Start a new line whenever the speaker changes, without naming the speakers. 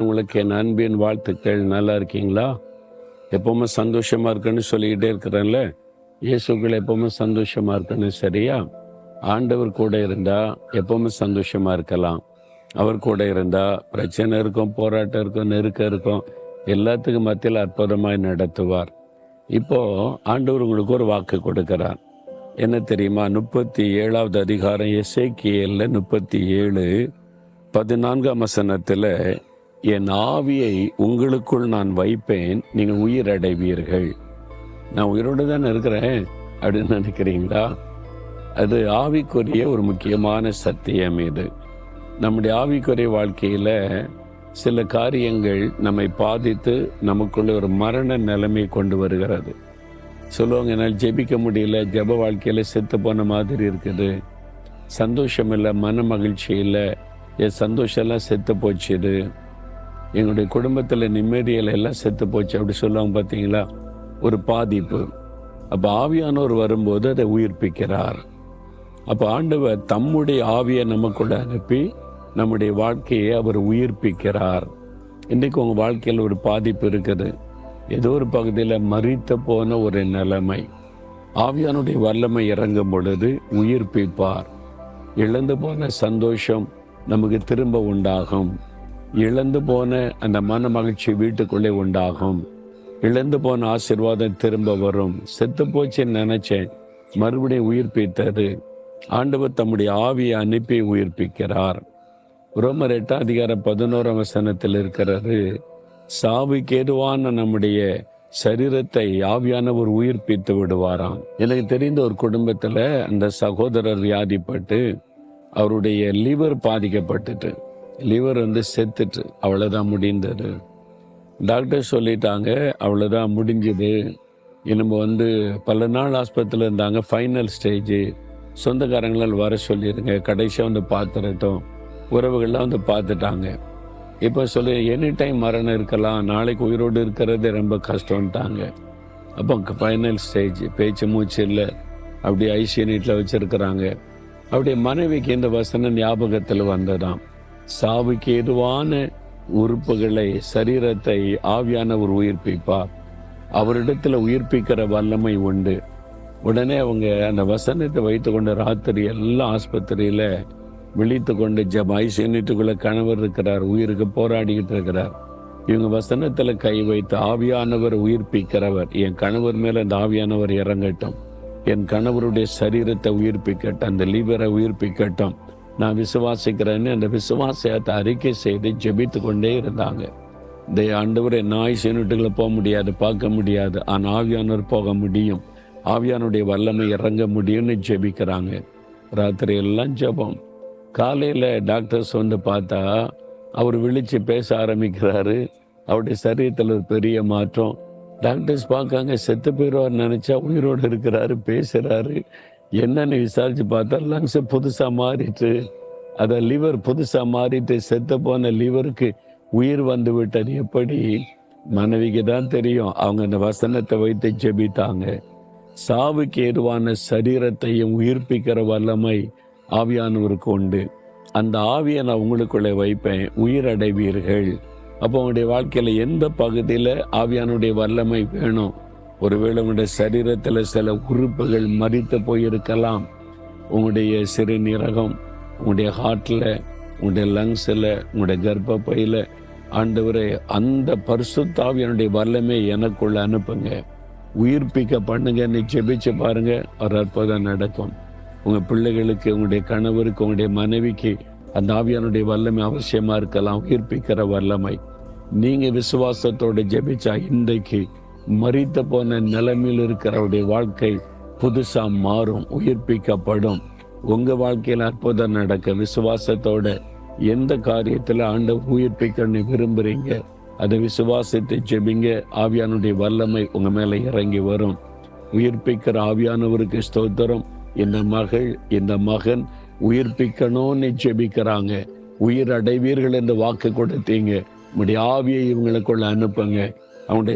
உங்களுக்கு என் அன்பின் வாழ்த்துக்கள். நல்லா இருக்கீங்களா? எப்பவுமே சந்தோஷமா இருக்குன்னு சொல்லிக்கிட்டே இருக்கிறேன்ல. இயேசுக்குள்ள எப்பவுமே சந்தோஷமா இருக்கணும், சரியா? ஆண்டவர் கூட இருந்தா எப்பவுமே சந்தோஷமா இருக்கலாம். அவர் கூட இருந்தா பிரச்சனை இருக்கும், போராட்டம் இருக்கும், நெருக்கம் இருக்கும். எல்லாத்துக்கும் மத்தியில் அற்புதமாய் நடத்துவார். இப்போ ஆண்டவர் உங்களுக்கு ஒரு வாக்கு கொடுக்கிறார். என்ன தெரியுமா? 37வது அதிகாரம் எசேக்கியேல்ல 37 14ஆம் வசனத்துல, என் ஆவியை உங்களுக்குள் நான் வைப்பேன், நீங்கள் உயிரடைவீர்கள். நான் உயிரோடு தானே இருக்கிறேன் அப்படின்னு நினைக்கிறீங்களா? அது ஆவிக்குரிய ஒரு முக்கியமான சத்தியம் இது. நம்முடைய ஆவிக்குரிய வாழ்க்கையில சில காரியங்கள் நம்மை பாதித்து நமக்குள்ள ஒரு மரண நிலைமை கொண்டு வருகிறது. சொல்லுவாங்க, என்னால் ஜெபிக்க முடியல, ஜெப வாழ்க்கையில செத்து போன மாதிரி இருக்குது, சந்தோஷம் இல்லை, மன மகிழ்ச்சி இல்லை, என் சந்தோஷம் எல்லாம் செத்து போச்சுது, எங்களுடைய குடும்பத்தில் நிம்மதியில் எல்லாம் செத்து போச்சு அப்படி சொல்லுவாங்க. பார்த்தீங்களா? ஒரு பாதிப்பு. அப்போ ஆவியானவர் வரும்போது அதை உயிர்ப்பிக்கிறார். அப்போ ஆண்டவர் தம்முடைய ஆவியை நமக்குள்ள அனுப்பி நம்முடைய வாழ்க்கையை அவர் உயிர்ப்பிக்கிறார். இன்றைக்கு உங்கள் வாழ்க்கையில் ஒரு பாதிப்பு இருக்குது, ஏதோ ஒரு பகுதியில் மரித்து போன ஒரு நிலைமை. ஆவியானுடைய வல்லமை இறங்கும் பொழுது உயிர்ப்பிப்பார். இழந்து போன சந்தோஷம் நமக்கு திரும்ப உண்டாகும். இழந்து போன அந்த மன மகிழ்ச்சி வீட்டுக்குள்ளே உண்டாகும். இழந்து போன ஆசீர்வாதம் திரும்ப வரும். செத்து போச்சுன்னு நினைச்சேன், மறுபடியும் உயிர்ப்பித்தது. ஆண்டவர் தம்முடைய ஆவியை அனுப்பி உயிர்ப்பிக்கிறார். ரோமர் 8ஆம் அதிகாரம் 11ஆம் வசனத்தில் இருக்கிறது, சாவுக்கு ஏதுவான நம்முடைய சரீரத்தை ஆவியானவர் உயிர்ப்பித்து விடுவாராம். எனக்கு தெரிந்த ஒரு குடும்பத்தில் அந்த சகோதரர் வியாதிப்பட்டு அவருடைய லிவர் பாதிக்கப்பட்டுட்டு, லிவர் செத்துட்டு, அவ்வளோதான் முடிந்தது. டாக்டர் சொல்லிட்டாங்க, அவ்வளோதான் முடிஞ்சுது. இனிமே பல நாள் ஆஸ்பத்திரியில் இருந்தாங்க, ஃபைனல் ஸ்டேஜு. சொந்தக்காரங்களால் வர சொல்லிடுங்க, கடைசியாக பார்த்துடட்டும். உறவுகள்லாம் பார்த்துட்டாங்க. இப்போ சொல்லி எனி டைம் மரணம் இருக்கலாம், நாளைக்கு உயிரோடு இருக்கிறது ரொம்ப கஷ்டம்ட்டாங்க. அப்போ ஃபைனல் ஸ்டேஜ், பேச்சு மூச்சு இல்லை, அப்படி ஐசியூ யூனிட்டில் வச்சுருக்கிறாங்க. அவருடைய மனைவிக்கு இந்த வசனம் ஞாபகத்தில் வந்ததாம், சாவுக்கு ஏதுவான உறுப்புகளை, சரீரத்தை ஆவியானவர் உயிர்ப்பிப்பார், அவரிடத்துல உயிர்ப்பிக்கிற வல்லமை உண்டு. உடனே அவங்க அந்த வசனத்தை வைத்து கொண்டு ராத்திரி எல்லாம் ஆஸ்பத்திரியில விழித்து கொண்டு ஐசியூ யூனிட்டுக்குள்ள கணவர் இருக்கிறார், உயிருக்கு போராடிக்கிட்டு இருக்கிறார். இவங்க வசனத்துல கை வைத்து, ஆவியானவர் உயிர்ப்பிக்கிறவர், என் கணவர் மேல அந்த ஆவியானவர் இறங்கட்டும், என் கணவருடைய சரீரத்தை உயிர்ப்பிக்கட்டும், அந்த லிவரை உயிர்ப்பிக்கட்டும், நான் விசுவாசிக்கிறேன்னு அந்த விசுவாசத்தை அறிக்கை செய்து ஜெபித்து கொண்டே இருந்தாங்க. இந்த ஆண்டவரை நாய் யூனிட்டுகளை போக முடியாது, பார்க்க முடியாது, ஆனால் ஆவியானவர் போக முடியும், ஆவியானுடைய வல்லமை இறங்க முடியும்னு ஜெபிக்கிறாங்க. ராத்திரி எல்லாம் ஜெபம். காலையில் டாக்டர்ஸ் பார்த்தா அவர் விழிச்சு பேச ஆரம்பிக்கிறாரு. அவருடைய சரீரத்தில் ஒரு பெரிய மாற்றம். டாக்டர்ஸ் பார்க்காங்க, செத்து போயிடுவார் நினைச்சா உயிரோடு இருக்கிறாரு, பேசுறாரு. என்னன்னு விசாரிச்சு பார்த்தா லங்ஸ் புதுசா மாறிட்டு, அதை லிவர் புதுசா மாறிட்டு, செத்து போன லிவருக்கு உயிர் வந்து விட்டது. எப்படி? மனைவிக்கு தான் தெரியும். அவங்க அந்த வசனத்தை வைத்து ஜெபித்தாங்க. சாவுக்கு ஏதுவான சரீரத்தையும் உயிர்ப்பிக்கிற வல்லமை ஆவியானவருக்கு உண்டு. அந்த ஆவியை நான் உங்களுக்குள்ளே வைப்பேன், உயிரடைவீர்கள். அப்போ உங்களுடைய வாழ்க்கையில எந்த பகுதியில் ஆவியானுடைய வல்லமை வேணும்? ஒருவேளை உங்களுடைய சரீரத்தில் சில உறுப்புகள் மரித்து போயிருக்கலாம். உங்களுடைய சிறுநீரகம், உங்களுடைய ஹார்ட்ல, உங்களுடைய லங்ஸில், உங்களுடைய கர்ப்பப்பையில். ஆண்டவரே, அந்த பரிசுத்த ஆவியானுடைய வல்லமை எனக்குள்ள அனுப்புங்க, உயிர்ப்பிக்க பண்ணுங்க. ஜெபிச்சு பாருங்க, ஒரு அற்புதம் நடக்கும். உங்க பிள்ளைகளுக்கு, உங்களுடைய கணவருக்கு, உங்களுடைய மனைவிக்கு அந்த ஆவியானுடைய வல்லமை அவசியமா இருக்கலாம், உயிர்ப்பிக்கிற வல்லமை. நீங்க விசுவாசத்தோட ஜெபிச்சா இன்றைக்கு மரித்து போன நிலைமையில் இருக்கிறவருடைய வாழ்க்கை புதுசா மாறும், உயிர்ப்பிக்கப்படும். உங்க வாழ்க்கையில் அற்புதம் நடக்க விசுவாசத்தோட எந்த காரியத்துல ஆண்டவர் உயிர்ப்பிக்கணும்னு விரும்புறீங்க, அதை விசுவாசத்தை ஜெபிங்க. ஆவியானுடைய வல்லமை உங்க மேல இறங்கி வரும். உயிர்ப்பிக்கிற ஆவியானவருக்கு ஸ்தோத்திரம். இந்த மகள், இந்த மகன் உயிர்ப்பிக்கணும்னு ஜெபிக்கிறாங்க. உயிர் அடைவீர்கள் என்று வாக்கு கொடுத்தீங்க. உங்களுடைய ஆவியை இவங்களுக்குள்ள அனுப்புங்க. அவங்களுடைய